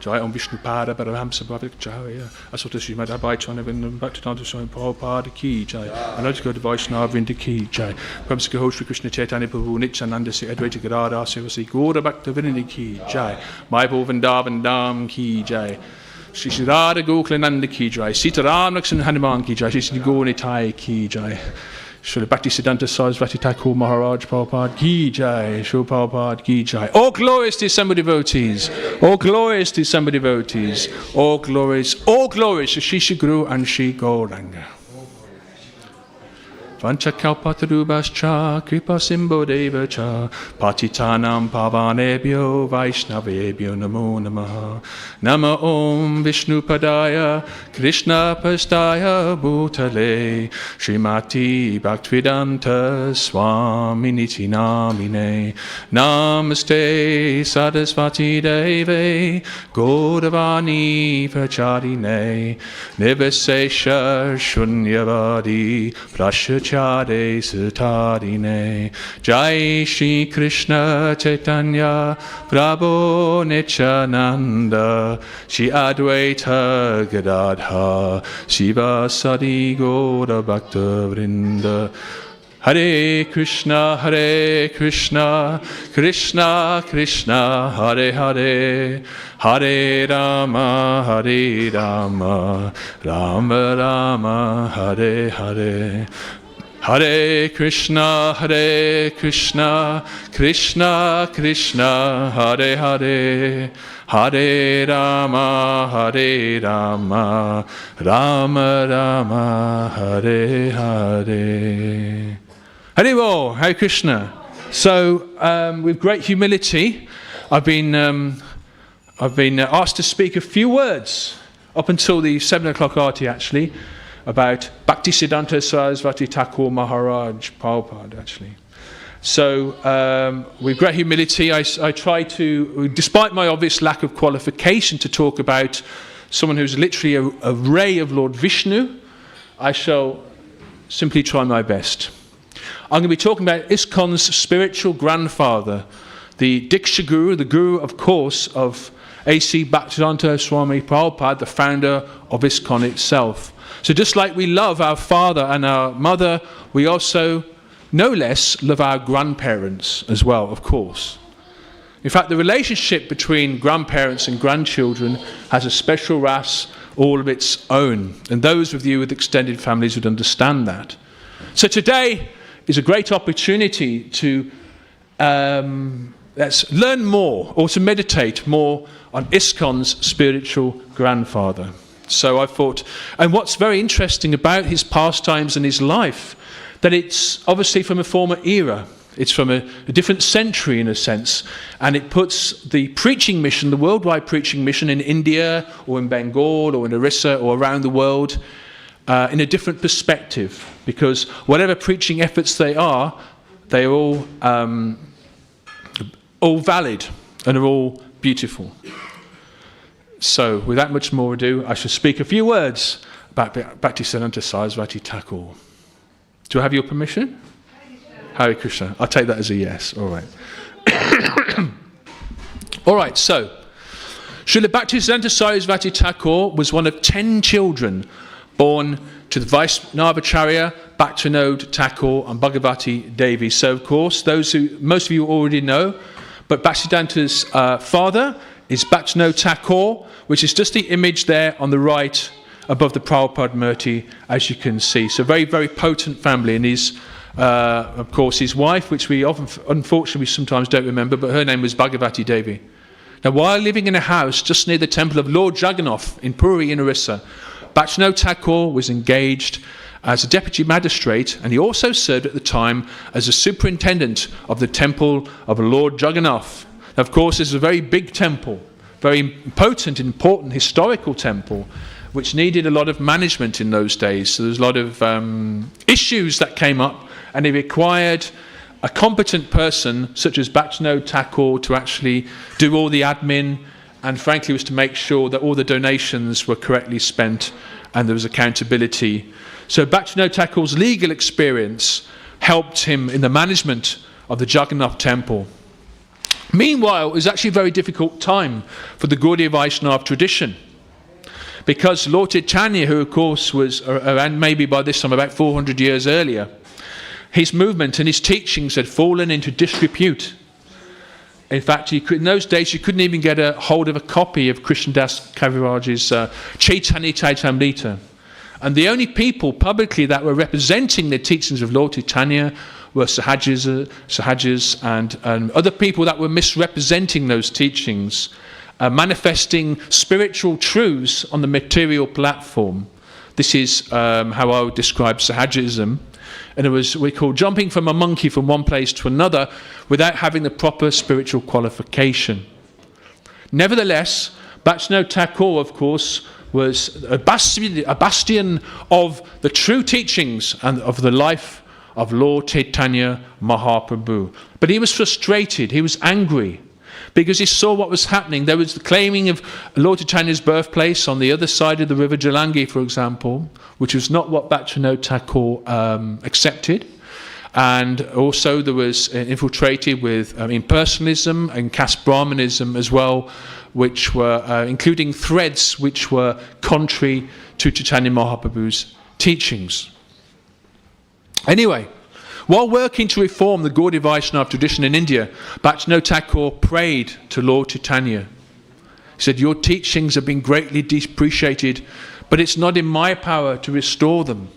Jai Om Vishnu Pada Paramahamsa Bhavik Jaya Asota Srimad Abhayacharya Vindam Bhaktisiddhanta Swami Prabhupada Ki Jai Anojika Vaishnava Vrinda Ki Jai Pramsika Ho Shri Krishna Chaitanya Prabhu Nityananda Sri Advaita Gadadhar Srivasi Gaura Bhakta Vinaya Ki Jai Maipo Vrindavan Dham Ki Jai Shri Shri Radha Gokulananda Ki Jai Sita Ram Lakshman Hanuman Ki Jai Shri Shri Gaura Ki Jai Srila Bhaktisiddhanta Sarasvati Thakur Maharaj Prabhupada Ki Jai, Srila Prabhupada Ki Jai. All glories to Samba devotees. All glories to Samba devotees. All glories to Shri Guru and Shri Gauranga. Vanchakalpatarubhascha kripa simbodeva cha patitanam pavanebhyo vaishnavebhyo namo namaha. Nama om Vishnu padaya Krishna pastaya bhutale Srimati Bhaktisiddhanta Swami Niti Namine. Namaste Sarasvati Deve Gaudavani Pracharine Nivasesha Shunyavadi Prashachare Satarine. Jai Shri Krishna Chaitanya Prabhu Nityananda Shri Advaita Gadadhar Shiva Sadi Gaura Bhakta Vrinda. Hare Krishna, Krishna Krishna, Hare Hare, Hare Rama, Rama Rama, Hare Hare. Hare Krishna, Krishna Krishna, Hare Hare, Hare Rama, Rama Rama, Hare Hare. Hare Hare Krishna. So, with great humility, I've been asked to speak a few words up until the 7 o'clock arti, actually, about Bhaktisiddhanta Sarasvati Thakur Maharaj Prabhupada, actually. So, with great humility, I try to, despite my obvious lack of qualification to talk about someone who's literally a ray of Lord Vishnu, I shall simply try my best. I'm going to be talking about ISKCON's spiritual grandfather, the Diksha Guru, the Guru, of course, of A.C. Bhaktisiddhanta Swami Prabhupada, the founder of ISKCON itself. So just like we love our father and our mother, we also, no less, love our grandparents as well, of course. In fact, the relationship between grandparents and grandchildren has a special ras all of its own. And those of you with extended families would understand that. So today is a great opportunity to let's learn more, or to meditate more on ISKCON's spiritual grandfather. So I thought, and what's very interesting about his pastimes and his life, that it's obviously from a former era. It's from a different century in a sense, and it puts the preaching mission, the worldwide preaching mission in India or in Bengal or in Orissa or around the world in a different perspective, because whatever preaching efforts they are all valid and are all beautiful. So, without much more ado, I shall speak a few words about Bhaktisiddhanta Sarasvati Thakur. Do I have your permission? Hare Krishna. I'll take that as a yes. All right. All right, so, Srila Bhaktisiddhanta Sarasvati Thakur was one of 10 children born to the Vaishnavacharya, Bhaktivinoda Thakur and Bhagavati Devi. So, of course, most of you already know, but Bhaktisiddhanta's father is Bhaktivinoda Thakur, which is just the image there on the right above the Prabhupada Murti, as you can see. So very, very potent family. And his, of course, his wife, which we often, unfortunately, sometimes don't remember, but her name was Bhagavati Devi. Now, while living in a house just near the temple of Lord Jagannath in Puri in Orissa, Bhaktivinoda Thakur was engaged as a deputy magistrate, and he also served at the time as a superintendent of the temple of Lord Jagannath. Now, of course, this is a very big temple, very potent, important historical temple, which needed a lot of management in those days. So there's a lot of issues that came up, and it required a competent person such as Bhaktisiddhanta Thakur to actually do all the admin, and frankly was to make sure that all the donations were correctly spent and there was accountability. So Bhaktisiddhanta Thakur's legal experience helped him in the management of the Jagannath temple. Meanwhile, it was actually a very difficult time for the Gaudiya Vaishnava tradition, because Lord Chaitanya, who of course was around maybe by this time about 400 years earlier, his movement and his teachings had fallen into disrepute. In fact, in those days you couldn't even get a hold of a copy of Krishnadas Kaviraj's Chaitanya Chaitamrita. And the only people publicly that were representing the teachings of Lord Chaitanya were Sahajas and other people that were misrepresenting those teachings, manifesting spiritual truths on the material platform. This is how I would describe Sahajism. And it was, we call, jumping from a monkey from one place to another without having the proper spiritual qualification. Nevertheless, Bhaktisiddhanta Thakur, of course, was a bastion of the true teachings and of the life of Lord Chaitanya Mahaprabhu. But he was frustrated, he was angry, because he saw what was happening. There was the claiming of Lord Chaitanya's birthplace on the other side of the river Jalangi, for example, which was not what Bhaktisiddhanta Thakur accepted. And also there was infiltrated with impersonalism and caste Brahmanism as well, which were including threads which were contrary to Chaitanya Mahaprabhu's teachings. Anyway, while working to reform the Gaudiya Vaishnava tradition in India, Bhaktisiddhanta Thakur prayed to Lord Chaitanya. He said, "Your teachings have been greatly depreciated, but it's not in my power to restore them."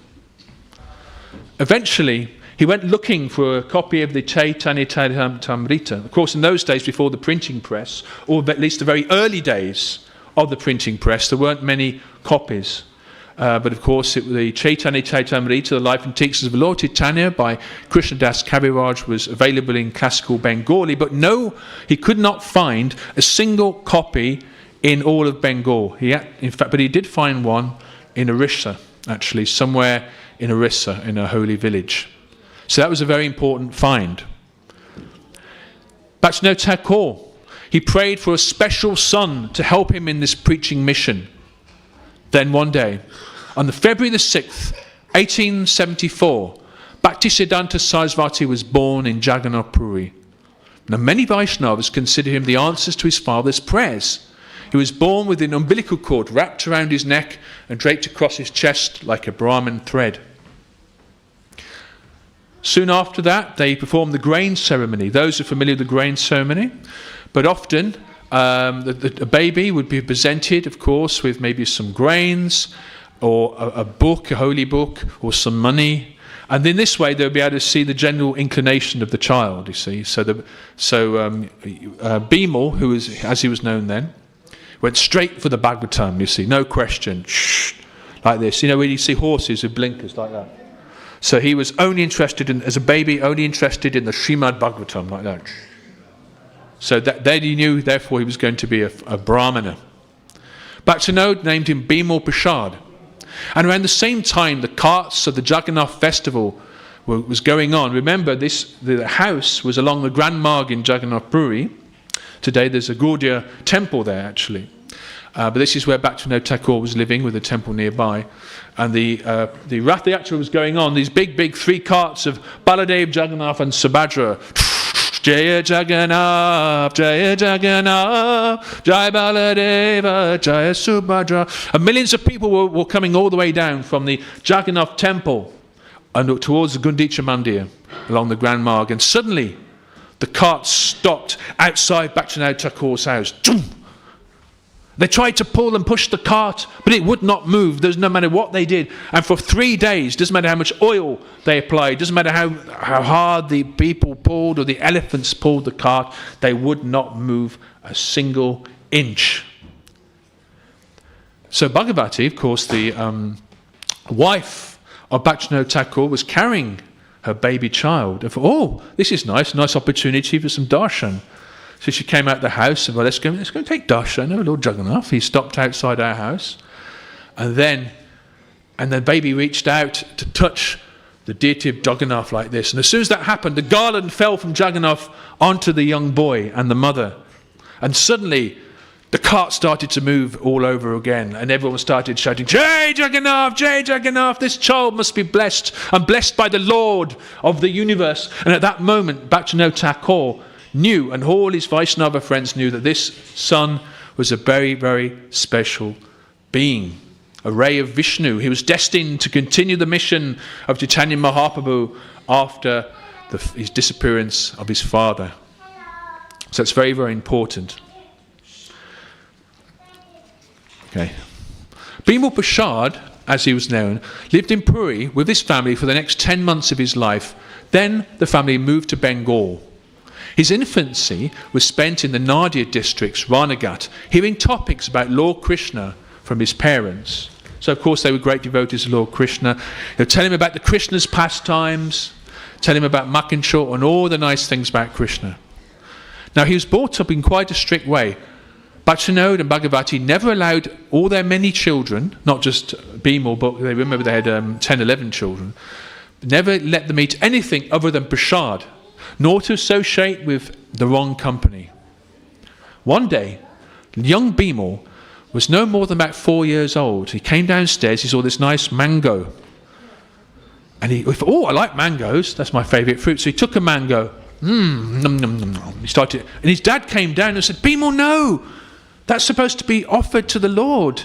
Eventually, he went looking for a copy of the Chaitanya Chaitamrita. Of course, in those days, before the printing press, or at least the very early days of the printing press, there weren't many copies. But of course, the Chaitanya Chaitamrita, the Life and Teachings of Lord Chaitanya by Krishnadas Kaviraj, was available in classical Bengali. But no, he could not find a single copy in all of Bengal. But he did find one in Orissa, actually, somewhere in Orissa, in a holy village. So that was a very important find. Bhaktisiddhanta Thakur, he prayed for a special son to help him in this preaching mission. Then one day, on the February the 6th, 1874, Bhaktisiddhanta Sarasvati was born in Jagannath Puri. Now many Vaishnavas consider him the answers to his father's prayers. He was born with an umbilical cord wrapped around his neck and draped across his chest like a Brahmin thread. Soon after that, they performed the grain ceremony. Those are familiar with the grain ceremony, but often a baby would be presented, of course, with maybe some grains or a book, a holy book, or some money. And in this way, they'll be able to see the general inclination of the child, you see. So Bimal, who was, as he was known then, went straight for the Bhagavatam, you see, no question. Shh, like this. You know, when you see horses with blinkers like that. So he was only interested in, as a baby, only interested in the Srimad Bhagavatam, like that. So that he knew, therefore, he was going to be a Brahmana. Bhaktivinoda named him Bimal Prasad. And around the same time, the carts of the Jagannath festival was going on. Remember, the house was along the Grand Marg in Jagannath Puri. Today there's a Gaudiya temple there, actually. But this is where Bhaktisiddhanta Thakur was living, with a temple nearby. And the Rath Yatra was going on. These big 3 carts of Baladev, Jagannath and Subhadra. Jaya Jagannath, Jaya Jagannath, Jaya Baladeva, Jaya Subhadra. And millions of people were coming all the way down from the Jagannath temple and towards the Gundicha Mandir along the Grand Marg. And suddenly the carts stopped outside Bhaktisiddhanta Thakur's house. They tried to pull and push the cart, but it would not move. There's no matter what they did. And for 3 days, doesn't matter how much oil they applied, doesn't matter how hard the people pulled or the elephants pulled the cart, they would not move a single inch. So Bhagavati, of course, the wife of Bhaktisiddhanta Thakur, was carrying her baby child. And thought, this is nice opportunity for some darshan. So she came out the house and, well, let's go take darshan. No, Lord Jagannath. He stopped outside our house. And then the baby reached out to touch the deity of Jagannath like this. And as soon as that happened, the garland fell from Jagannath onto the young boy and the mother. And suddenly, the cart started to move all over again. And everyone started shouting, Jai Jagannath, Jai Jagannath, this child must be blessed and blessed by the Lord of the universe. And at that moment, Bhaktisiddhanta Thakur knew, and all his Vaishnava friends knew, that this son was a very, very special being, a ray of Vishnu. He was destined to continue the mission of Chaitanya Mahaprabhu after his disappearance of his father. So it's very, very important. Okay. Bimal Prasad, as he was known, lived in Puri with his family for the next 10 months of his life. Then the family moved to Bengal. His infancy was spent in the Nadia district's Ranagat, hearing topics about Lord Krishna from his parents. So, of course, they were great devotees of Lord Krishna. They'll tell him about the Krishna's pastimes, tell him about Makinshore and all the nice things about Krishna. Now, he was brought up in quite a strict way. Bhaktivinoda and Bhagavati never allowed all their many children, not just Bimal, but they remember they had 10, 11 children, never let them eat anything other than prasad, nor to associate with the wrong company. One day, young Bimal was no more than about 4 years old. He came downstairs, he saw this nice mango. And he thought, oh, I like mangoes, that's my favourite fruit. So he took a mango, nom, nom, nom, nom. He started, and his dad came down and said, Bimal, no! That's supposed to be offered to the Lord.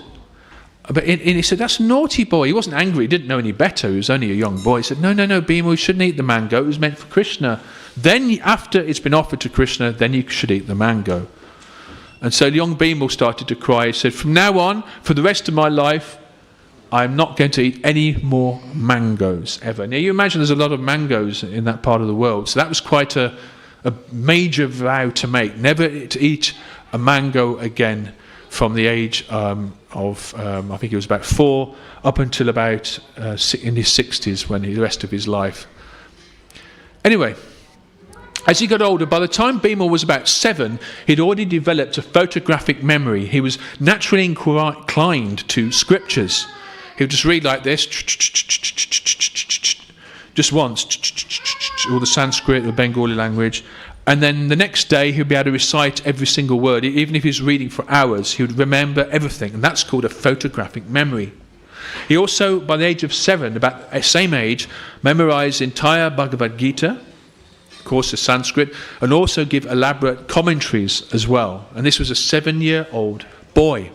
But and he said, that's a naughty boy. He wasn't angry. He didn't know any better. He was only a young boy. He said, no, Bimal, you shouldn't eat the mango. It was meant for Krishna. Then, after it's been offered to Krishna, then you should eat the mango. And so young Bimal started to cry. He said, from now on, for the rest of my life, I'm not going to eat any more mangoes ever. Now, you imagine there's a lot of mangoes in that part of the world. So that was quite a major vow to make. Never to eat a mango again from the age of I think it was about 4 up until about in his 60s, when the rest of his life. Anyway, as he got older, by the time Bimal was about 7, he'd already developed a photographic memory. He was naturally inclined to scriptures. He would just read like this, just once, all the Sanskrit, the Bengali language. And then the next day he'd be able to recite every single word. Even if he was reading for hours, he would remember everything. And that's called a photographic memory. He also, by the age of 7, about the same age, memorized the entire Bhagavad Gita, of course the Sanskrit, and also give elaborate commentaries as well. And this was a 7-year-old boy.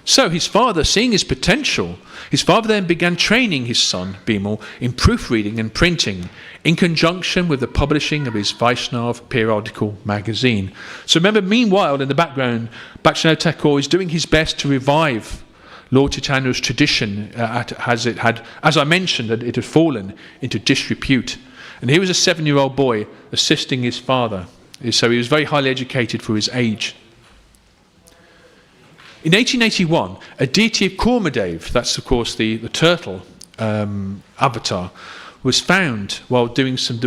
So his father, seeing his potential, his father then began training his son, Bimal, in proofreading and printing, in conjunction with the publishing of his Vaishnava periodical magazine. So remember, meanwhile, in the background, Bhaktivinoda Thakur is doing his best to revive Lord Chaitanya's tradition, as I mentioned, that it had fallen into disrepute. And he was a 7-year-old boy assisting his father. So he was very highly educated for his age. In 1881, a deity of Kurmadev, that's of course the turtle avatar, was found while doing some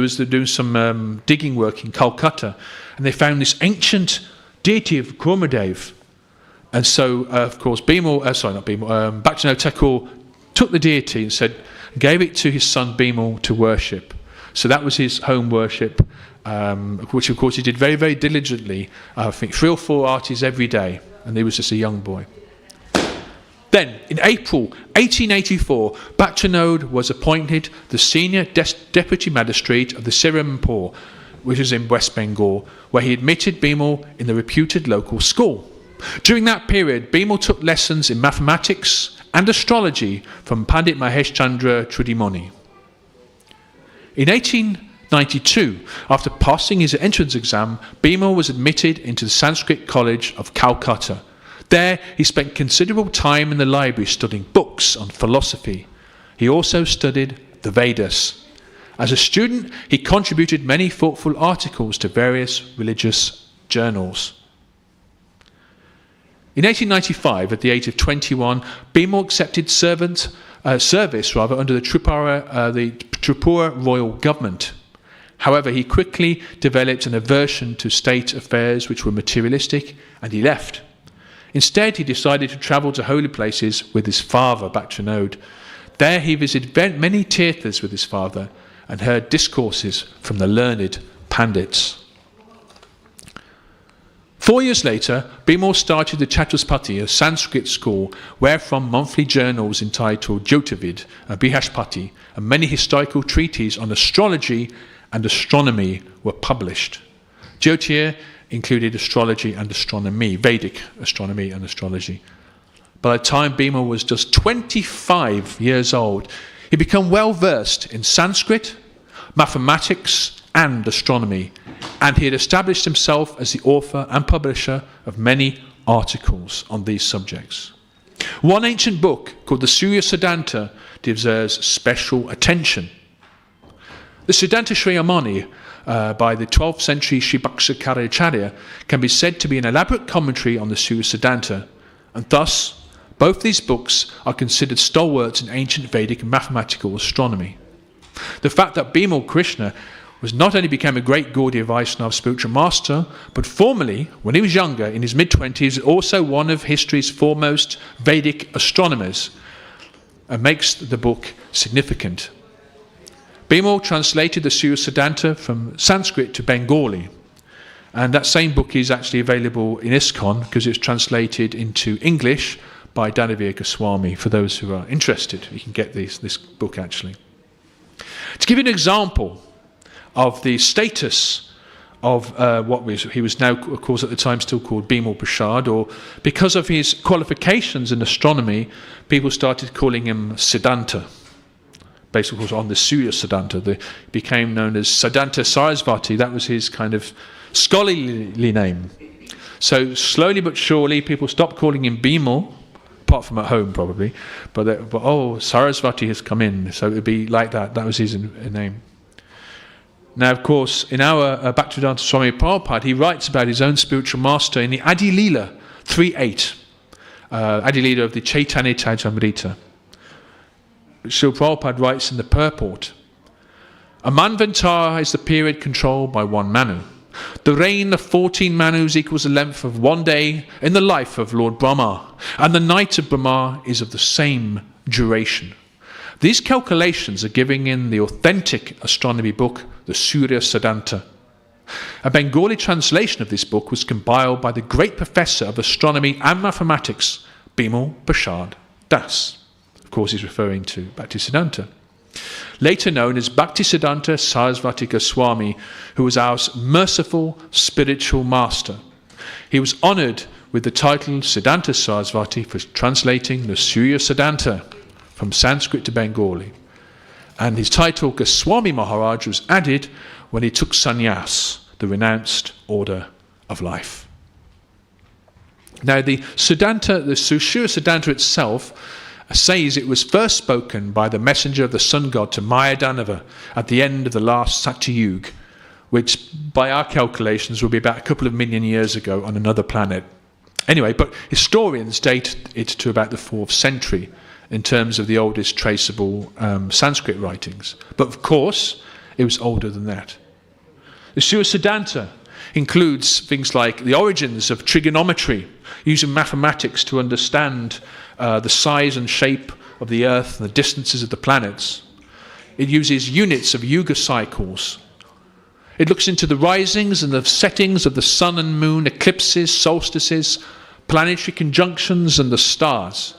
digging work in Calcutta, and they found this ancient deity of Kurmadev. And so, of course, Bhaktivinoda Thakur took the deity and gave it to his son Bimal to worship. So that was his home worship, which of course he did very, very diligently. I think 3 or 4 artis every day. And he was just a young boy. Then, in April 1884, Bhaktivinoda was appointed the senior deputy magistrate of the Sirampur, which is in West Bengal, where he admitted Bimal in the reputed local school. During that period, Bimal took lessons in mathematics and astrology from Pandit Mahesh Chandra Trudimoni. In 1892, after passing his entrance exam, Bimal was admitted into the Sanskrit College of Calcutta. There, he spent considerable time in the library studying books on philosophy. He also studied the Vedas. As a student, he contributed many thoughtful articles to various religious journals. In 1895, at the age of 21, Bimal accepted service under the Tripura royal government. However, he quickly developed an aversion to state affairs which were materialistic, and he left. Instead, he decided to travel to holy places with his father, Bhaktivinoda. There he visited many tirthas with his father and heard discourses from the learned pandits. 4 years later, Bimal started the Chatuspathi, a Sanskrit school, wherefrom monthly journals entitled Jyotirvid, Bihashpati, and many historical treatises on astrology and astronomy were published. Jyotir included astrology and astronomy, Vedic astronomy and astrology. By the time Bhima was just 25 years old, he became well versed in Sanskrit, mathematics, and astronomy, and he had established himself as the author and publisher of many articles on these subjects. One ancient book called the Siddhanta deserves special attention. The Siddhanta Shriyamani by the 12th century Sribhaksakaracharya can be said to be an elaborate commentary on the Siddhanta, and thus both these books are considered stalwarts in ancient Vedic mathematical astronomy. The fact that Bimal Krishna was not only became a great Gaudiya Vaishnava spiritual master, but formerly, when he was younger, in his mid-20s, also one of history's foremost Vedic astronomers, makes the book significant. Bimal translated the Siddhanta from Sanskrit to Bengali, and that same book is actually available in ISKCON because it's translated into English by Danavir Goswami. For those who are interested, you can get this book actually. To give you an example of the status of he was now, of course, at the time still called Bimal Prasad, or because of his qualifications in astronomy, people started calling him Siddhanta. Based, of course, on the Siddhanta. He became known as Siddhanta Sarasvati. That was his kind of scholarly name. So slowly but surely, people stopped calling him Bimal, apart from at home probably, but Sarasvati has come in, so it would be like that. That was his name. Now, of course, in our Bhaktisiddhanta Swami Prabhupada, he writes about his own spiritual master in the Adi Leela 3.8, Adi Leela of the Chaitanya Charitamrita. Srila Prabhupada writes in the purport, a manvantara is the period controlled by one manu. The reign of 14 manus equals the length of one day in the life of Lord Brahma, and the night of Brahma is of the same duration. These calculations are given in the authentic astronomy book, the Siddhanta. A Bengali translation of this book was compiled by the great professor of astronomy and mathematics, Bimal Prasad Das. Of course, he's referring to Bhaktisiddhanta. Later known as Bhaktisiddhanta Sarasvati Goswami, who was our merciful spiritual master. He was honoured with the title Siddhanta Sarasvati for translating the Siddhanta from Sanskrit to Bengali. And his title Goswami Maharaj was added when he took sannyas, the renounced order of life. Now the Siddhanta, the Siddhanta itself, says it was first spoken by the messenger of the sun god to Mayadanava at the end of the last Satyayuga, which by our calculations will be about a couple of million years ago on another planet. Anyway, but historians date it to about the 4th century in terms of the oldest traceable Sanskrit writings. But of course, it was older than that. The Siddhanta includes things like the origins of trigonometry, using mathematics to understand the size and shape of the Earth and the distances of the planets. It uses units of yuga cycles. It looks into the risings and the settings of the sun and moon, eclipses, solstices, planetary conjunctions, and the stars.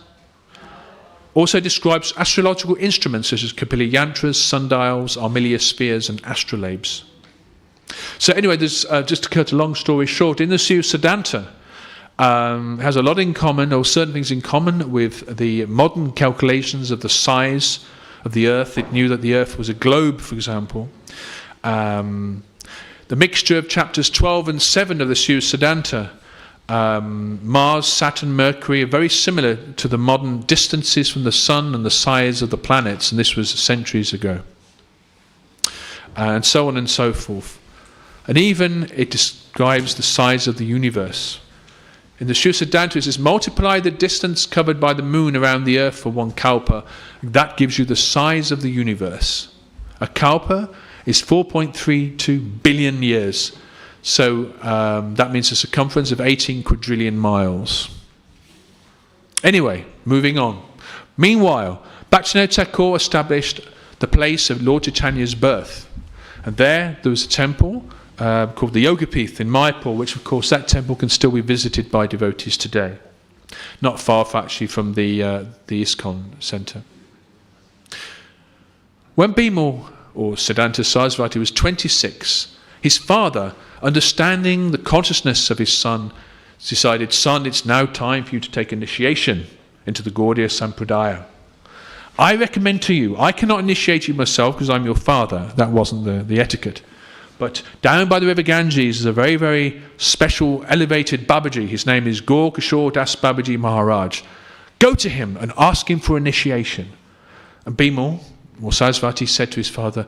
Also describes astrological instruments such as Kapila yantras, sundials, armiliospheres, and astrolabes. So anyway, there's just to cut a long story short, in the Siddhanta, has a lot in common, or certain things in common, with the modern calculations of the size of the Earth. It knew that the Earth was a globe, for example. The mixture of chapters 12 and 7 of the Siddhanta, Mars, Saturn, Mercury, are very similar to the modern distances from the Sun and the size of the planets, and this was centuries ago. And so on and so forth. And even it describes the size of the universe. In the Siddhanta, it says, multiply the distance covered by the moon around the earth for one kalpa. That gives you the size of the universe. A kalpa is 4.32 billion years. So that means a circumference of 18 quadrillion miles. Anyway, moving on. Meanwhile, Bhaktisiddhanta Thakur established the place of Lord Chaitanya's birth. And there was a temple called the Yogapith in Mayapur, which of course that temple can still be visited by devotees today. Not far actually from the ISKCON centre. When Bimal or Siddhanta Sarasvati, was 26. His father, understanding the consciousness of his son, decided, son, it's now time for you to take initiation into the Gaudiya Sampradaya. I recommend to you, I cannot initiate you myself because I'm your father. That wasn't the etiquette. But down by the river Ganges is a very, very special, elevated Babaji. His name is Gaur Kishore Das Babaji Maharaj. Go to him and ask him for initiation. And Bimal, or Sarasvati, said to his father,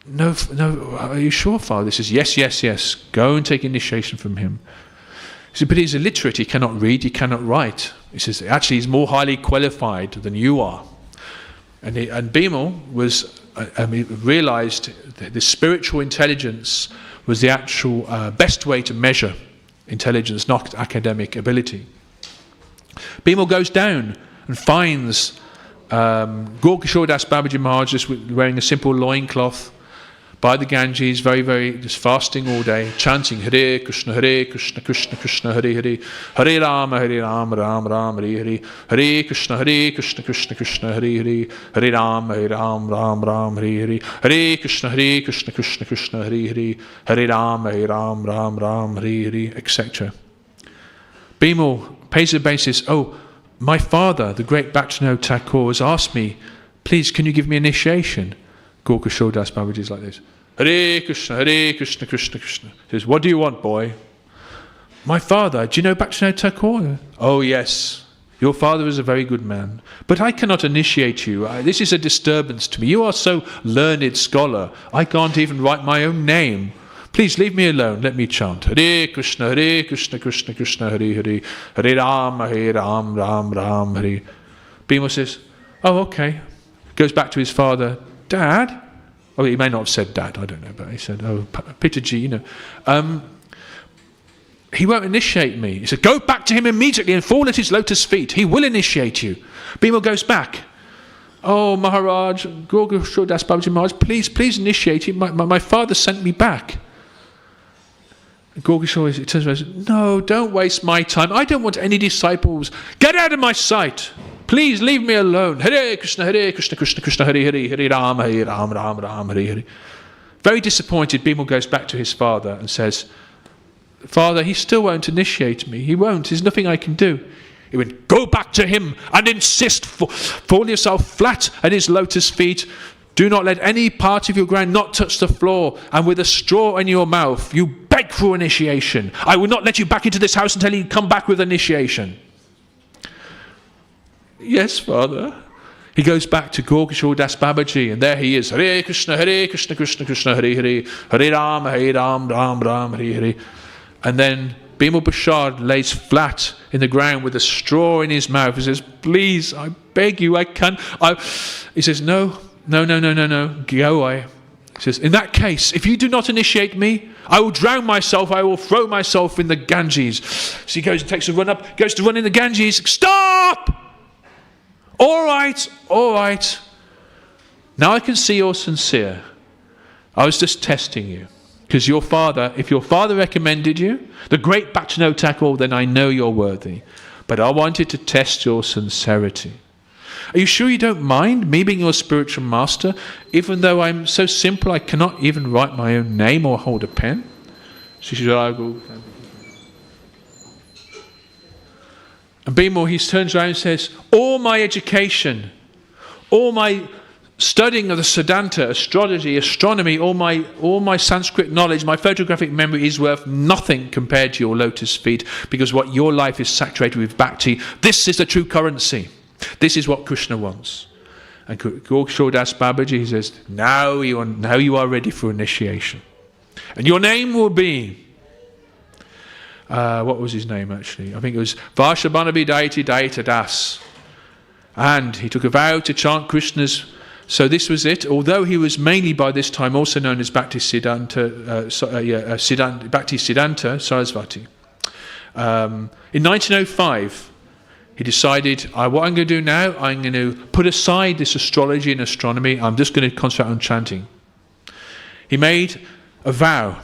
no, are you sure, father? He says, yes. Go and take initiation from him. He said, but he's illiterate. He cannot read. He cannot write. He says, actually, he's more highly qualified than you are. And Bimal realized that the spiritual intelligence was the actual best way to measure intelligence, not academic ability. Bimal goes down and finds Gaur Kishore Das Babaji Maharaj just wearing a simple loincloth by the Ganges, very, very, just fasting all day, chanting Hare Krishna, Krishna Krishna, Hare Hare, Hare Rama, Rama Rama, Hare Hare, Hare Krishna, Krishna Krishna, Hare Hare, Hare Rama, Rama, Hare Hare, Hare Krishna, Krishna, Hare Hare, Hare Rama, Rama, Hare Hare, etc. Bimal pays the basis, oh, my father, the great Bhaktisiddhanta Thakur, has asked me, please, can you give me initiation? Gaur Kishore Das Babaji is like this. Hare Krishna, Krishna Krishna. He says, what do you want, boy? My father, do you know Bhaktisiddhanta Thakur? Oh, yes. Your father is a very good man. But I cannot initiate you. This is a disturbance to me. You are so learned scholar. I can't even write my own name. Please leave me alone. Let me chant. Hare Krishna, Krishna Krishna, Hare Hare, Hare Rama, Ram, Hare. Bimal says, oh, okay. Goes back to his father. Dad? Oh, he may not have said dad, I don't know, but he said, oh, Pitaji, you know. He won't initiate me. He said, go back to him immediately and fall at his lotus feet. He will initiate you. Bimal goes back. Oh, Maharaj, Gaur Kishore Das Babaji Maharaj, please initiate him. My father sent me back. Gaur Kishore turns around and says, no, don't waste my time. I don't want any disciples. Get out of my sight. Please leave me alone. Hare Krishna, Krishna Krishna, Hare Hare, Hare Rama, Rama, Hare Hare. Very disappointed, Bimal goes back to his father and says, Father, he still won't initiate me. He won't. There's nothing I can do. He went, go back to him and insist. Fall yourself flat at his lotus feet. Do not let any part of your ground not touch the floor. And with a straw in your mouth, you beg for initiation. I will not let you back into this house until you come back with initiation. Yes, Father. He goes back to Gaur Kishore Das Babaji, and there he is. Hare Krishna, Krishna Krishna, Hare Hare, Hare Rama, Ram, Hare Hare. And then Bimal Bashad lays flat in the ground with a straw in his mouth. He says, please, I beg you, I can't. He says, no, go away. He says, in that case, if you do not initiate me, I will drown myself, I will throw myself in the Ganges. So he goes and takes a run up, goes to run in the Ganges. Stop! All right. Now I can see you're sincere. I was just testing you. Because your father, if your father recommended you, the great Bhaktisiddhanta Thakur, then I know you're worthy. But I wanted to test your sincerity. Are you sure you don't mind me being your spiritual master, even though I'm so simple I cannot even write my own name or hold a pen? She said, I go. And Bimal, he turns around and says, all my education, all my studying of the Siddhanta, astrology, astronomy, all my Sanskrit knowledge, my photographic memory is worth nothing compared to your lotus feet, because what your life is saturated with bhakti. This is the true currency. This is what Krishna wants. And Gaur Kishore Das Babaji, he says, now you are ready for initiation. And your name will be, what was his name actually? I think it was Varshabhanavi Daiti Daita Das. And he took a vow to chant Krishna's. So this was it. Although he was mainly by this time also known as Bhaktisiddhanta Sarasvati. In 1905, he decided, what I'm going to do now, I'm going to put aside this astrology and astronomy. I'm just going to concentrate on chanting. He made a vow.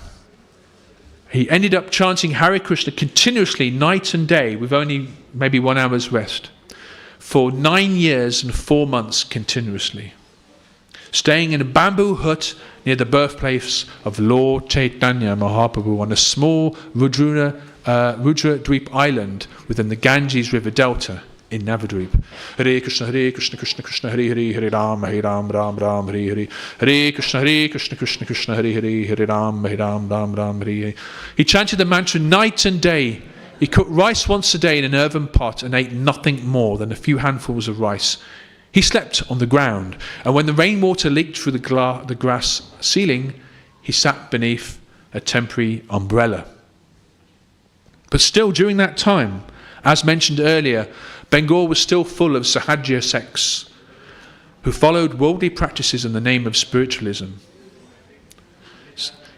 He ended up chanting Hare Krishna continuously, night and day, with only maybe 1 hour's rest, for 9 years and 4 months continuously. staying in a bamboo hut near the birthplace of Lord Chaitanya Mahaprabhu on a small Rudra Dweep island within the Ganges River Delta in Navadvip. Hare Krishna, Krishna Krishna, Hare Hare, Hare Ram, Ram Ram, Hare Hare. Hare Krishna, Krishna Krishna, Hare Hare, Hare Ram, Ram, Hare Hare. He chanted the mantra night and day. He cooked rice once a day in an earthen pot and ate nothing more than a few handfuls of rice. He slept on the ground, and when the rainwater leaked through the grass ceiling, he sat beneath a temporary umbrella. But still, during that time, as mentioned earlier, Bengal was still full of Sahajya sects who followed worldly practices in the name of spiritualism.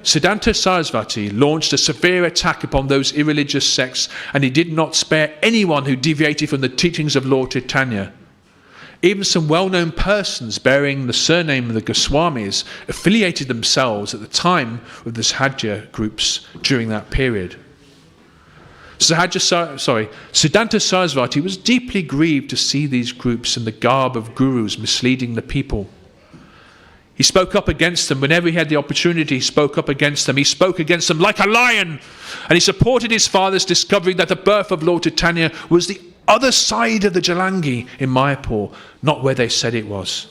Siddhanta Sarasvati launched a severe attack upon those irreligious sects, and he did not spare anyone who deviated from the teachings of Lord Chaitanya. Even some well-known persons bearing the surname of the Goswamis affiliated themselves at the time with the Sahajya groups during that period. Siddhanta Sarasvati was deeply grieved to see these groups in the garb of gurus misleading the people. He spoke up against them whenever he had the opportunity. He spoke up against them. He spoke against them like a lion, and he supported his father's discovery that the birth of Lord Chaitanya was the other side of the Jalangi in Mayapur, not where they said it was.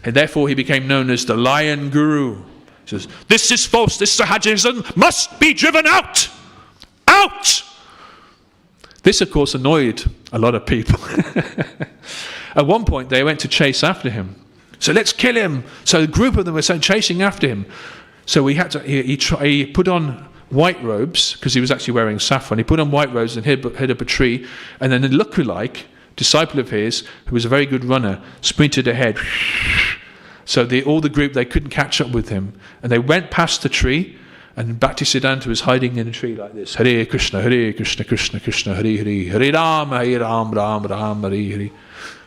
And therefore he became known as the Lion Guru. He says, "This is false. This Sahajism must be driven out. Out!" This, of course, annoyed a lot of people. At one point, they went to chase after him. So let's kill him. So a group of them were chasing after him. So we had to. He put on white robes, because he was actually wearing saffron. He put on white robes and hid up a tree. And then a lookalike disciple of his, who was a very good runner, sprinted ahead. So all the group, they couldn't catch up with him. And they went past the tree. And Bhaktisiddhanta was hiding in a tree like this. Hare Krishna, Krishna Krishna, Hare Hare, Hare Ram, Ram, Hare Hare.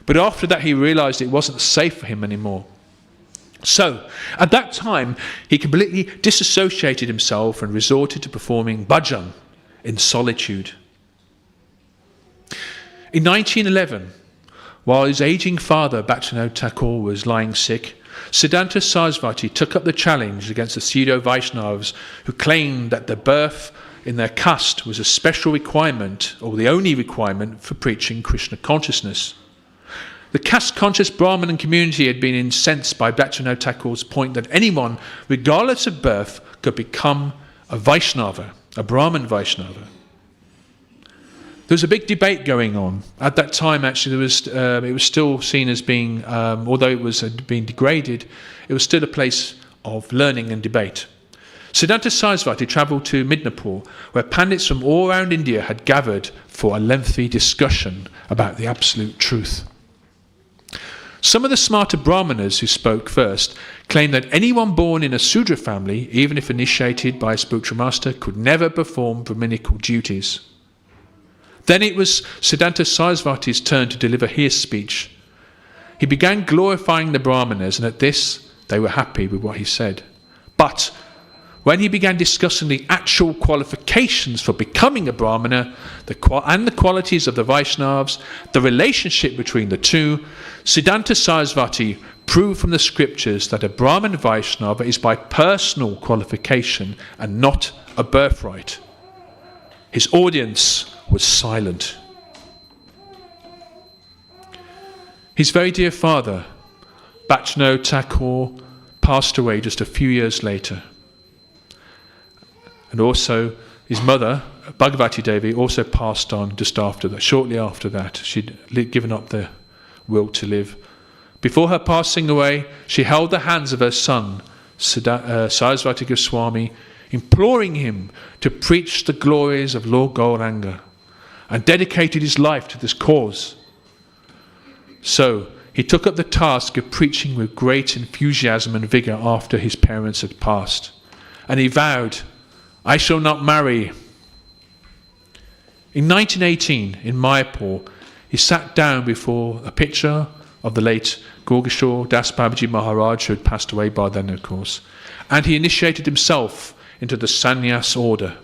But after that, he realized it wasn't safe for him anymore. So, at that time, he completely disassociated himself and resorted to performing bhajan in solitude. In 1911, while his aging father, Bhaktisiddhanta Thakur, was lying sick, Siddhanta Sarasvati took up the challenge against the pseudo-Vaishnavas who claimed that the birth in their caste was a special requirement, or the only requirement, for preaching Krishna consciousness. The caste-conscious Brahmin community had been incensed by Bhaktisiddhanta Thakur's point that anyone, regardless of birth, could become a Vaishnava, a Brahmin Vaishnava. There was a big debate going on. At that time, actually, it was still seen as being, although it was being degraded, it was still a place of learning and debate. Siddhanta Sarasvati travelled to Midnapur, where pandits from all around India had gathered for a lengthy discussion about the absolute truth. Some of the smarter Brahmanas who spoke first claimed that anyone born in a Sudra family, even if initiated by a spiritual master, could never perform Brahminical duties. Then it was Siddhanta Sarasvati's turn to deliver his speech. He began glorifying the Brahmanas, and at this they were happy with what he said. But when he began discussing the actual qualifications for becoming a Brahmana and the qualities of the Vaishnavas, the relationship between the two, Siddhanta Sarasvati proved from the scriptures that a Brahman Vaishnava is by personal qualification and not a birthright. His audience was silent. His very dear father, Bhaktisiddhanta Thakur, passed away just a few years later. And also his mother, Bhagavati Devi, also passed on just after that. Shortly after that, she'd given up the will to live. Before her passing away, she held the hands of her son, Sarasvati Goswami, imploring him to preach the glories of Lord Gauranga, and dedicated his life to this cause. So he took up the task of preaching with great enthusiasm and vigour after his parents had passed. And he vowed, "I shall not marry." In 1918, in Mayapur, he sat down before a picture of the late Gorgashore Das Babaji Maharaj, who had passed away by then, of course, and he initiated himself into the sannyas order.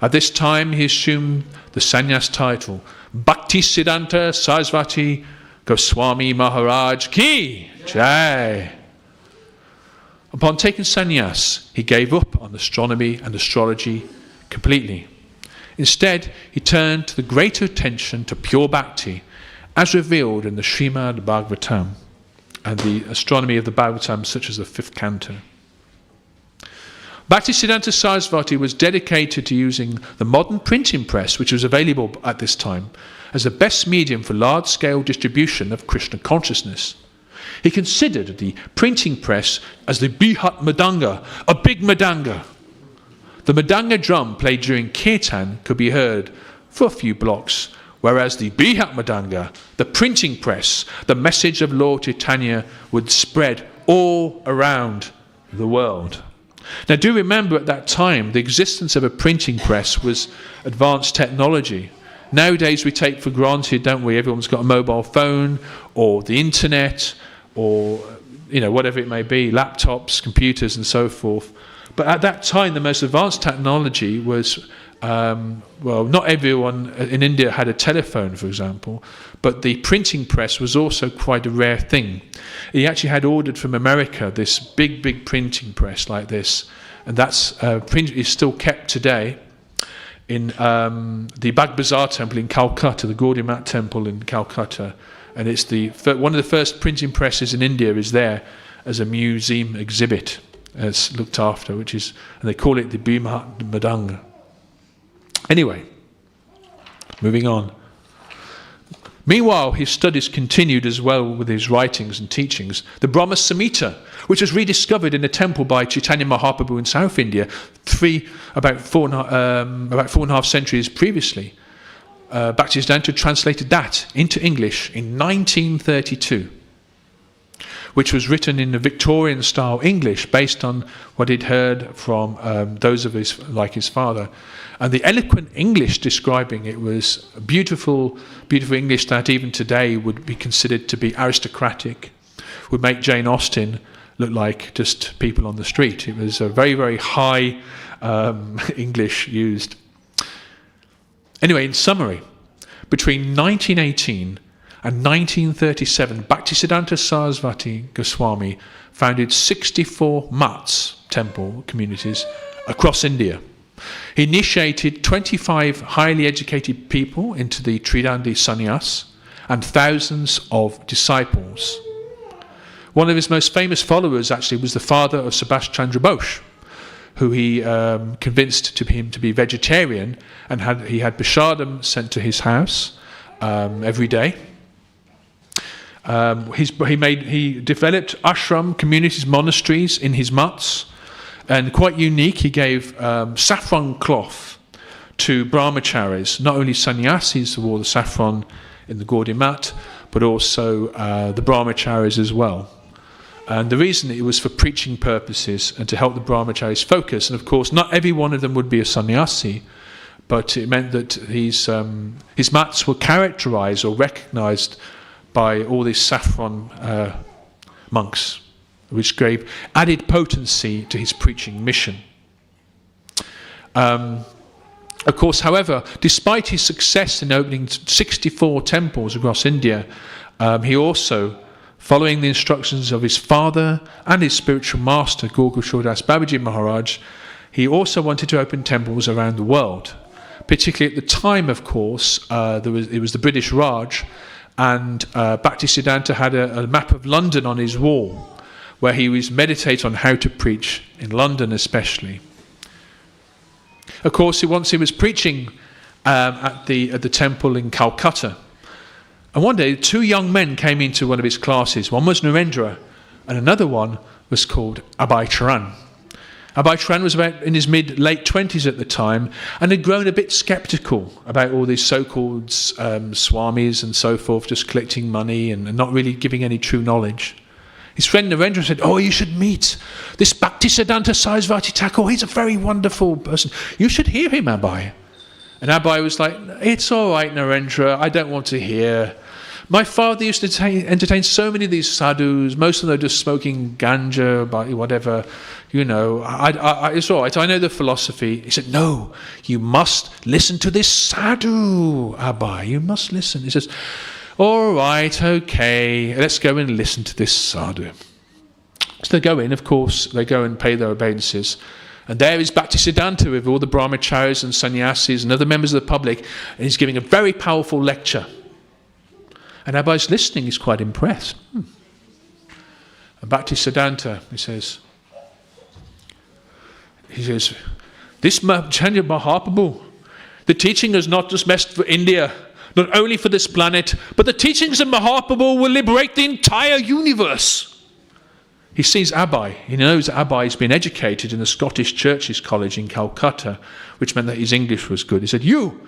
At this time, he assumed the sannyas title, Bhaktisiddhanta Sarasvati Goswami Maharaj Ki Jai. Upon taking sannyas, he gave up on astronomy and astrology completely. Instead, he turned to the greater attention to pure bhakti, as revealed in the Srimad Bhagavatam and the astronomy of the Bhagavatam, such as the 5th canto. Bhaktisiddhanta Sarasvati was dedicated to using the modern printing press, which was available at this time, as the best medium for large-scale distribution of Krishna consciousness. He considered the printing press as the Bihat Madanga, a big Madanga. The Madanga drum played during Kirtan could be heard for a few blocks, whereas the Bihat Madanga, the printing press, the message of Lord Chaitanya would spread all around the world. Now do remember at that time the existence of a printing press was advanced technology. Nowadays we take for granted, don't we, everyone's got a mobile phone or the internet or whatever it may be, laptops, computers and so forth. But at that time the most advanced technology was, not everyone in India had a telephone, for example, but the printing press was also quite a rare thing. He actually had ordered from America this big printing press like this, and that's print is still kept today in the Bag Bazaar temple in Calcutta, the Gaudiya Mat temple in Calcutta, and it's one of the first printing presses in India is there as a museum exhibit, as looked after, and they call it the Bihat Madanga. Anyway, moving on. Meanwhile, his studies continued as well with his writings and teachings. The Brahma Samhita, which was rediscovered in a temple by Chaitanya Mahaprabhu in South India, about four and a half centuries previously. Bhaktisiddhanta translated that into English in 1932, which was written in a Victorian-style English based on what he'd heard from those of his father. And the eloquent English describing it was beautiful English that even today would be considered to be aristocratic, would make Jane Austen look like just people on the street. It was a very, very high English used. Anyway, in summary, between 1918 and 1937, Bhaktisiddhanta Sarasvati Goswami founded 64 mats, temple communities, across India. He initiated 25 highly educated people into the Tridandi Sannyas and thousands of disciples. One of his most famous followers actually was the father of Subhash Chandra Bose, who he convinced him to be vegetarian, and he had prasadam sent to his house every day. He developed ashram communities, monasteries in his mats, and quite unique, he gave saffron cloth to brahmacharis, not only sannyasis who wore the saffron in the Gaudiya Mat, but also the brahmacharis as well. And the reason it was for preaching purposes and to help the brahmacharis focus. And of course, not every one of them would be a sannyasi, but it meant that his mats were characterized or recognized by all these saffron monks, which gave added potency to his preaching mission. Of course, however, despite his success in opening 64 temples across India, he also, following the instructions of his father and his spiritual master, Gaura Kishore Das Babaji Maharaj, he also wanted to open temples around the world. Particularly at the time, of course, it was the British Raj, and Bhaktisiddhanta had a map of London on his wall, where he was meditating on how to preach in London especially. Of course, once he was preaching at the temple in Calcutta, and one day 2 young men came into one of his classes. One was Narendra, and another one was called Abhay Charan. Abhay Charan was about in his late 20s at the time, and had grown a bit sceptical about all these so-called swamis and so forth, just collecting money and not really giving any true knowledge. His friend Narendra said, "Oh, you should meet this Bhaktisiddhanta Sarasvati Thakur. He's a very wonderful person. You should hear him, Abhay." And Abhay was like, "It's all right, Narendra. I don't want to hear. My father used to entertain so many of these sadhus. Most of them are just smoking ganja, whatever. It's all right. I know the philosophy." He said, "No, you must listen to this sadhu, Abhay. You must listen." He says, All right, okay, let's go and listen to this sadhu. So they go in, of course, they go and pay their obeisances. And there is Bhaktisiddhanta with all the brahmacharis and sannyasis and other members of the public, and he's giving a very powerful lecture. And Abhai's listening, he's quite impressed. And Bhaktisiddhanta, he says, this Chaitanya Mahaprabhu, the teaching is not just meant for India, not only for this planet, but the teachings of Mahaprabhu will liberate the entire universe. He sees Abhay. He knows that Abhay has been educated in the Scottish Churches College in Calcutta, which meant that his English was good. He said, you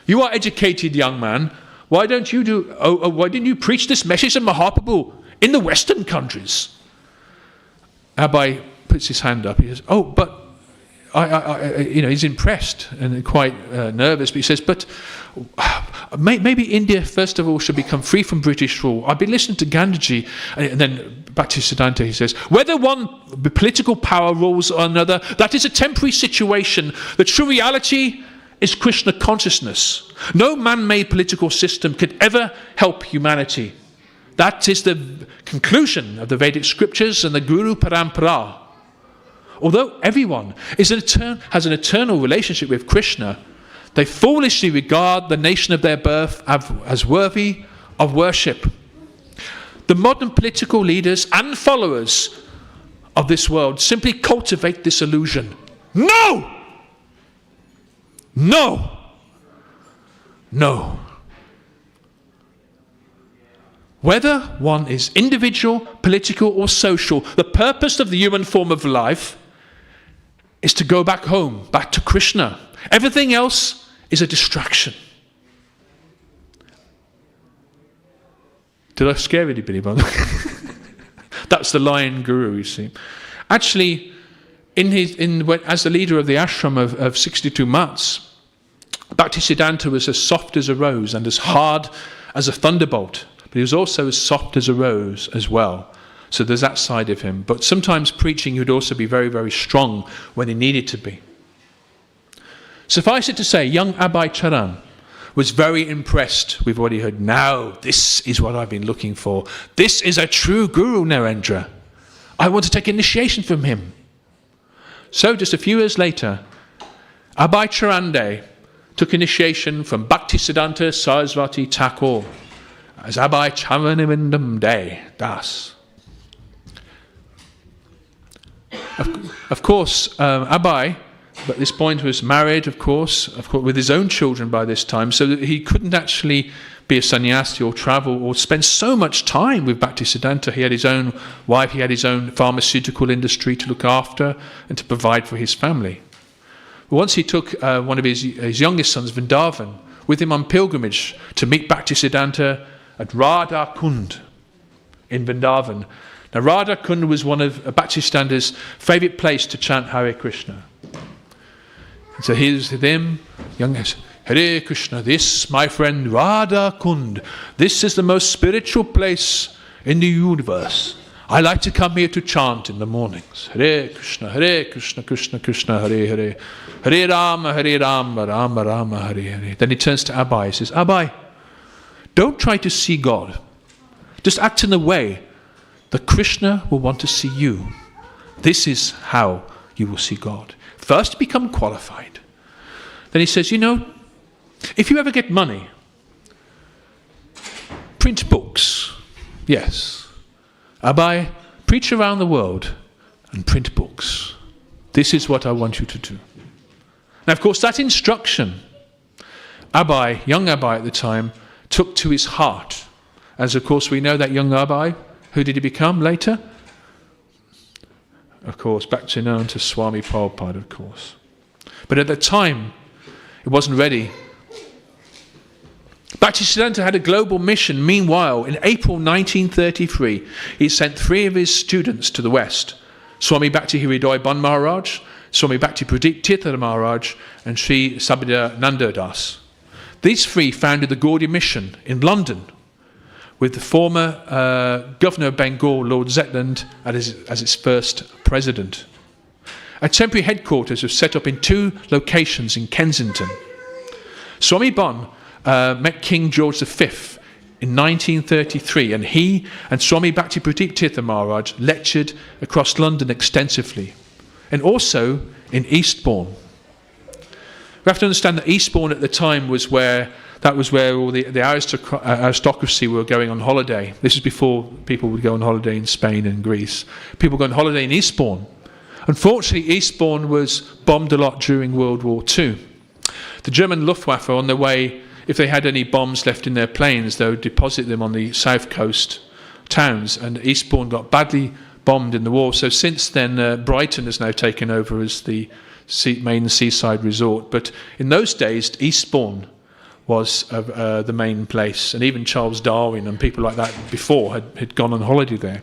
are educated, young man. Why didn't you preach this message of Mahaprabhu in the Western countries? Abhay puts his hand up. He says, oh, but he's impressed and quite nervous. But he says, but maybe India, first of all, should become free from British rule. I've been listening to Gandhiji, and then Bhaktisiddhanta, he says, whether one political power rules or another, that is a temporary situation. The true reality is Krishna consciousness. No man-made political system could ever help humanity. That is the conclusion of the Vedic scriptures and the Guru Parampara. Although everyone has an eternal relationship with Krishna, they foolishly regard the nation of their birth as worthy of worship. The modern political leaders and followers of this world simply cultivate this illusion. No! No! No. Whether one is individual, political, or social, the purpose of the human form of life is to go back home, back to Krishna. Everything else is a distraction. Did I scare anybody by that? That's the lion guru, you see. Actually, as the leader of the ashram of 62 mats, Bhaktisiddhanta was as soft as a rose and as hard as a thunderbolt. But he was also as soft as a rose as well. So there's that side of him. But sometimes preaching, he would also be very, very strong when he needed to be. Suffice it to say, young Abhay Charan was very impressed with what he heard. Now, this is what I've been looking for. This is a true Guru, Narendra. I want to take initiation from him. So just a few years later, Abhay Charande took initiation from Bhaktisiddhanta Sarasvati Thakur as Abhay Charanavindam Das. Of course, Abhay, at this point, was married, of course, with his own children by this time, so that he couldn't actually be a sannyasi or travel or spend so much time with Bhaktisiddhanta. He had his own wife, he had his own pharmaceutical industry to look after and to provide for his family. Once he took one of his youngest sons, Vrindavan, with him on pilgrimage to meet Bhaktisiddhanta at Radha Kund in Vrindavan. Now, Radha Kund was one of Bhaktisiddhanta's favourite place to chant Hare Krishna. And so here's them, young Hare Krishna, this, my friend, Radha Kund. This is the most spiritual place in the universe. I like to come here to chant in the mornings. Hare Krishna, Krishna Krishna, Hare Hare. Hare Rama, Rama Rama, Hare Hare. Then he turns to Abhay. He says, Abhay, don't try to see God. Just act in a way that Krishna will want to see you. This is how you will see God. First, become qualified. Then he says, if you ever get money, print books. Yes. Abhay, preach around the world and print books. This is what I want you to do. Now, of course, that instruction, Abhay, young Abhay at the time, took to his heart. As, of course, we know that young Abhay, who did he become later? Of course, back to known to Swami Prabhupada, of course. But at the time, it wasn't ready. Bhaktisiddhanta had a global mission. Meanwhile, in April 1933, he sent 3 of his students to the West. Swami Bhakti Hridoy Ban Maharaj, Swami Bhakti Pradeep Tirtha Maharaj, and Sri Sabida Nanda Das. These 3 founded the Gaudiya Mission in London, with the former governor of Bengal, Lord Zetland, as its first president. A temporary headquarters was set up in 2 locations in Kensington. Swami Bon met King George V in 1933, and he and Swami Bhakti Pradeep Tirtha Maharaj lectured across London extensively, and also in Eastbourne. We have to understand that Eastbourne at the time was where all the aristocracy were going on holiday. This is before people would go on holiday in Spain and Greece. People go on holiday in Eastbourne. Unfortunately, Eastbourne was bombed a lot during World War II. The German Luftwaffe, on their way, if they had any bombs left in their planes, they would deposit them on the south coast towns, and Eastbourne got badly bombed in the war. So since then, Brighton has now taken over as the main seaside resort. But in those days, Eastbourne was the main place, and even Charles Darwin and people like that before had gone on holiday there.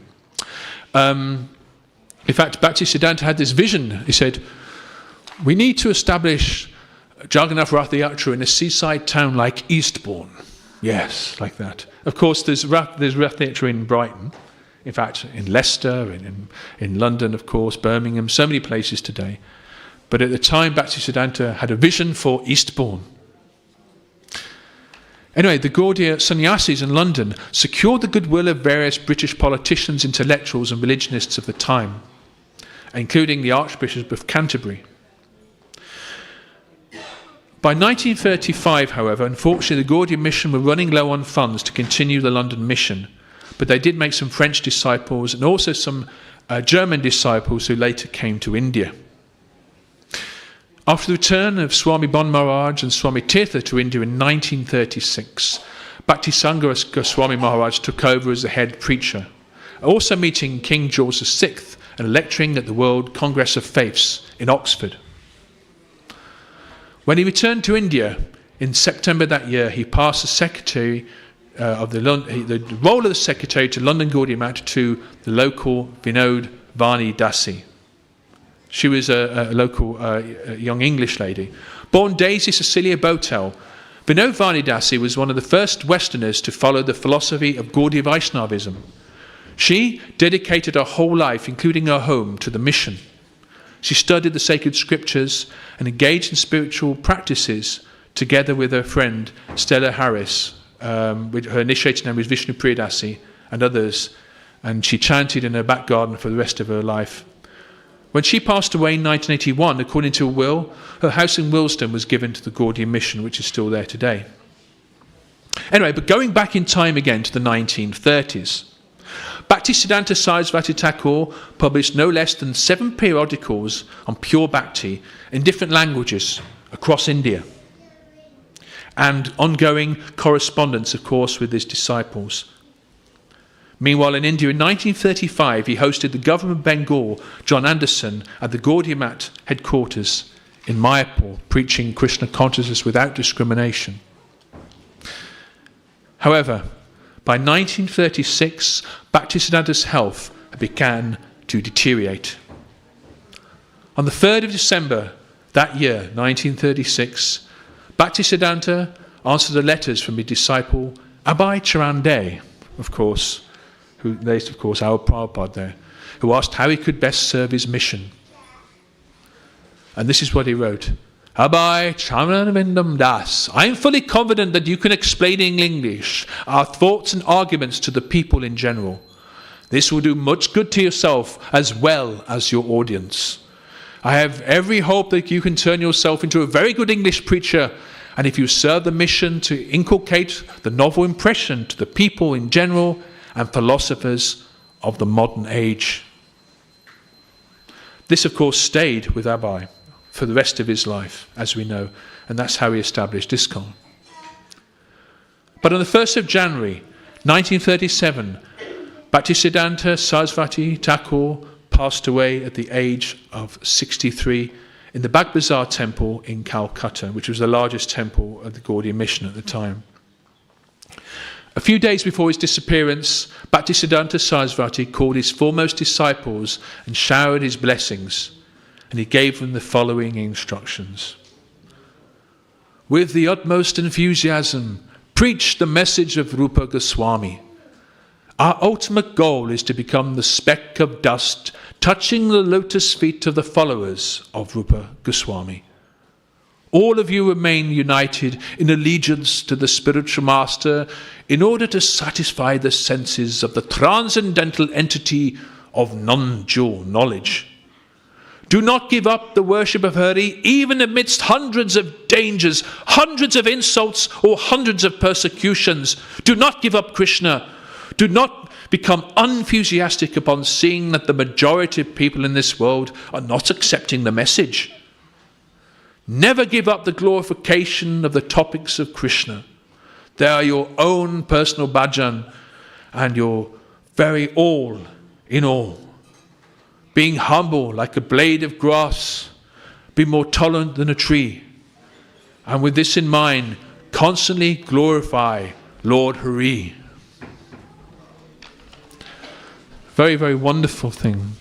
In fact, Bhaktisiddhanta had this vision. He said, we need to establish Jagannath Rath Yatra in a seaside town like Eastbourne. Yes, like that. Of course, there's Rath Yatra in Brighton, in fact, in Leicester, in London, of course, Birmingham, so many places today. But at the time, Bhaktisiddhanta had a vision for Eastbourne. Anyway, the Gaudiya sannyasis in London secured the goodwill of various British politicians, intellectuals and religionists of the time, including the Archbishop of Canterbury. By 1935, however, unfortunately, the Gaudiya mission were running low on funds to continue the London mission, but they did make some French disciples and also some German disciples who later came to India. After the return of Swami Bon Maharaj and Swami Tirtha to India in 1936, Bhaktisanga Goswami Maharaj took over as the head preacher, also meeting King George VI and lecturing at the World Congress of Faiths in Oxford. When he returned to India in September that year, he passed the role of the secretary to London Gaudiya Math to the local Vinod Vani Dasi. She was a local young English lady. Born Daisy Cecilia Botel, Vinod Vani Dasi was one of the first Westerners to follow the philosophy of Gaudiya Vaishnavism. She dedicated her whole life, including her home, to the mission. She studied the sacred scriptures and engaged in spiritual practices together with her friend Stella Harris. Her initiated name was Vishnu Priyadasi and others, and she chanted in her back garden for the rest of her life. When she passed away in 1981, according to a will, her house in Willesden was given to the Gaudiya mission, which is still there today. Anyway, but going back in time again to the 1930s, Bhaktisiddhanta Sarasvati Thakur published no less than 7 periodicals on pure bhakti in different languages across India, and ongoing correspondence, of course, with his disciples. Meanwhile, in India in 1935, he hosted the Governor of Bengal, John Anderson, at the Gaudiya Math headquarters in Mayapur, preaching Krishna consciousness without discrimination. However, by 1936, Bhaktisiddhanta's health began to deteriorate. On the 3rd of December that year, 1936, Bhaktisiddhanta answered the letters from his disciple Abhay Charande, of course, our Prabhupada there, who asked how he could best serve his mission. And this is what he wrote. Abhay Charanavindam Das, I am fully confident that you can explain in English our thoughts and arguments to the people in general. This will do much good to yourself as well as your audience. I have every hope that you can turn yourself into a very good English preacher, and if you serve the mission to inculcate the novel impression to the people in general and philosophers of the modern age. This, of course, stayed with Abhay for the rest of his life, as we know, and that's how he established ISKCON. But on the 1st of January, 1937, Bhaktisiddhanta Sarasvati Thakur passed away at the age of 63 in the Bag Bazaar temple in Calcutta, which was the largest temple of the Gaudiya mission at the time. A few days before his disappearance, Bhaktisiddhanta Sarasvati called his foremost disciples and showered his blessings, and he gave them the following instructions. With the utmost enthusiasm, preach the message of Rupa Goswami. Our ultimate goal is to become the speck of dust touching the lotus feet of the followers of Rupa Goswami. All of you remain united in allegiance to the spiritual master in order to satisfy the senses of the transcendental entity of non-dual knowledge. Do not give up the worship of Hari even amidst hundreds of dangers, hundreds of insults, or hundreds of persecutions. Do not give up Krishna. Do not become unenthusiastic upon seeing that the majority of people in this world are not accepting the message. Never give up the glorification of the topics of Krishna. They are your own personal bhajan and your very all in all. Being humble like a blade of grass, be more tolerant than a tree. And with this in mind, constantly glorify Lord Hari. Very, very wonderful thing.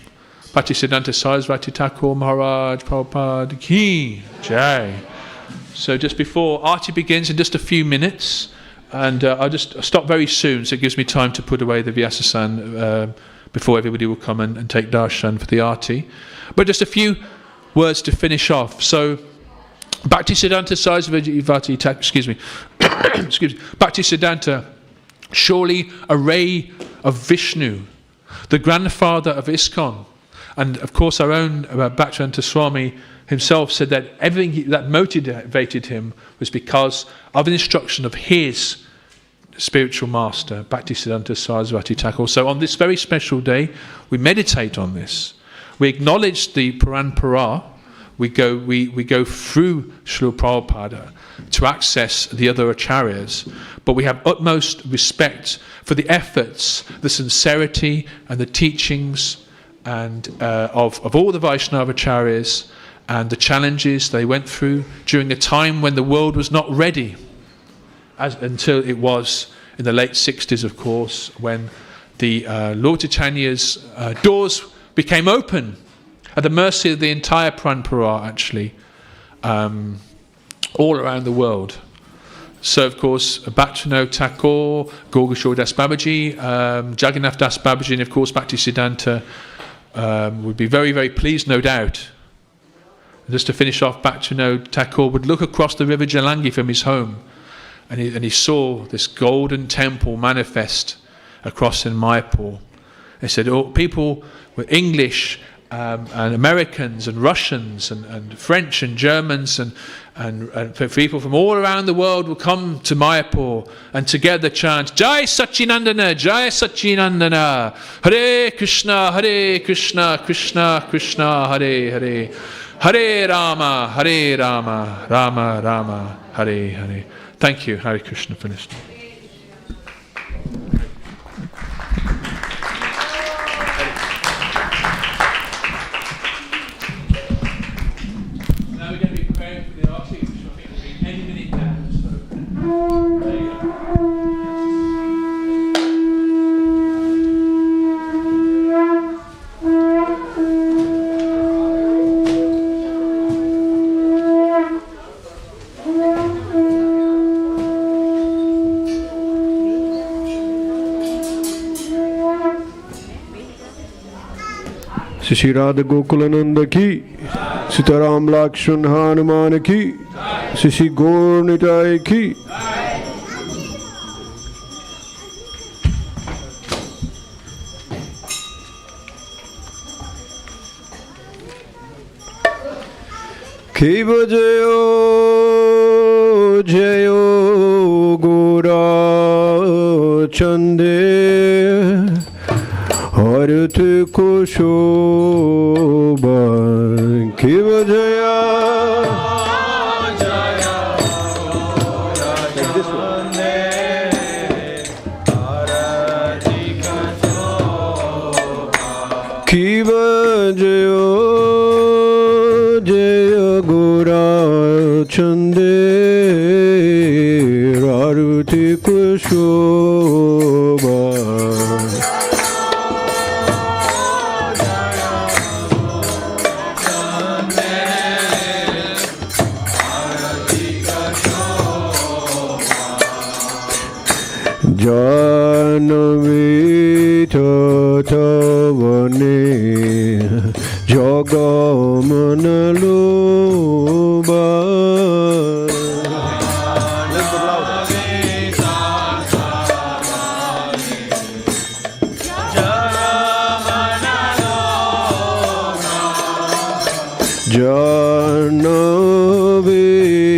Bhaktisiddhanta Sarasvati Thakur Maharaj Prabhupada Ki Jai. So just before Aarti begins in just a few minutes, and I'll just stop very soon, so it gives me time to put away the Vyasasan before everybody will come and take darshan for the Aarti. But just a few words to finish off. So Bhaktisiddhanta Sarasvati Thakur, Bhaktisiddhanta, surely a ray of Vishnu, the grandfather of ISKCON. And of course our own Bhaktisiddhanta Swami himself said that everything that motivated him was because of an instruction of his spiritual master, Bhaktisiddhanta Sarasvati Thakur. So on this very special day, we meditate on this. We acknowledge the Parampara. We go through Srila Prabhupada to access the other acharyas, but we have utmost respect for the efforts, the sincerity, and the teachings and of all the Vaishnava acharyas, and the challenges they went through during a time when the world was not ready, until it was in the late 60s, of course, when the Lord Chaitanya's doors became open at the mercy of the entire Parampara, actually, all around the world. So, of course, Bhaktivinoda Thakur, Gaurkishore Das Babaji, Jagannath Das Babaji, and of course Bhaktisiddhanta would be very, very pleased, no doubt. Just to finish off, Bhaktivinoda Thakur would look across the river Jalangi from his home, and he saw this golden temple manifest across in Mayapur. He said, oh, people with English and Americans and Russians and French and Germans and people from all around the world will come to Mayapur and together chant Jai Sachinandana, Jai Sachinandana, Hare Krishna, Krishna Krishna, Hare Hare, Hare Rama, Rama Rama, Hare Hare. Thank you, Hare Krishna, for listening. Now we're going to be praying for the Aarti, which I think will be any minute now. So, there you go. Shri Radha Gokulananda ki, Sitaram Lakshman Hanuman ki, Shri Gaur Nitai ki. Kiva Jayo Jayo Gora Chande Harate Kushobha Kiva Jaya Jaya Harate Kushobha Kiva Jaya Jaya Gora Chande Harate Kushobha Janavi Tatavane Jagamana Loba Janavi